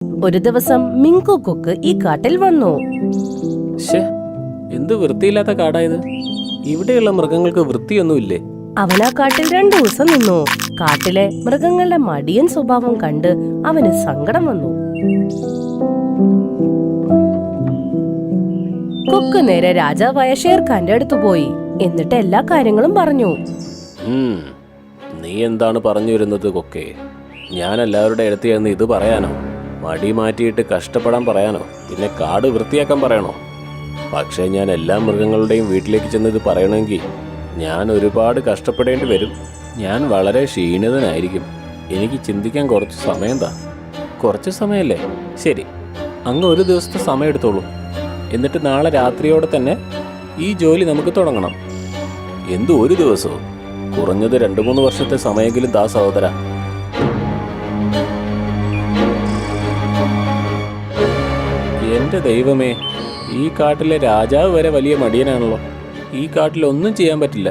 ഒരു ദിവസം മിങ്കു കൊക്ക് ഈ കാട്ടിൽ വന്നു. എന്ത് വൃത്തിയില്ലാത്ത കാടായത്. ഇവിടെയുള്ള മൃഗങ്ങൾക്ക് വൃത്തിയൊന്നുമില്ലേ? അവൻ ആ കാട്ടിൽ 2 ദിവസം നിന്നു. കാട്ടിലെ മൃഗങ്ങളുടെ മടിയൻ സ്വഭാവം കണ്ട് അവന് സങ്കടം വന്നു. കൊക്ക് നേരെ രാജാവായ ഷേർഖാന്റെ അടുത്ത് പോയി. എന്നിട്ട് എല്ലാ കാര്യങ്ങളും പറഞ്ഞു. നീ എന്താണ് പറഞ്ഞു വരുന്നത് കൊക്കെ? ഞാൻ എല്ലാവരുടെ അടുത്ത് ചെന്ന് ഇത് പറയാനോ? മടി മാറ്റിയിട്ട് കഷ്ടപ്പെടാൻ പറയാനോ? പിന്നെ കാട് വൃത്തിയാക്കാൻ പറയണോ? പക്ഷേ ഞാൻ എല്ലാ മൃഗങ്ങളുടെയും വീട്ടിലേക്ക് ചെന്ന് ഇത് പറയണമെങ്കിൽ ഞാൻ ഒരുപാട് കഷ്ടപ്പെടേണ്ടി വരും. ഞാൻ വളരെ ക്ഷീണിതനായിരിക്കും. എനിക്ക് ചിന്തിക്കാൻ കുറച്ച് സമയം താ. കുറച്ച് സമയമല്ലേ? ശരി, അങ്ങ് ഒരു ദിവസത്തെ സമയം എടുത്തോളൂ. എന്നിട്ട് നാളെ രാത്രിയോടെ തന്നെ ഈ ജോലി നമുക്ക് തുടങ്ങണം. എന്തു ഒരു ദിവസവും? കുറഞ്ഞത് 2-3 വർഷത്തെ സമയമെങ്കിലും താ സഹോദര. എന്റെ ദൈവമേ, ഈ കാട്ടിലെ രാജാവ് വരെ വലിയ മടിയനാണല്ലോ. ഈ കാട്ടിൽ ഒന്നും ചെയ്യാൻ പറ്റില്ല.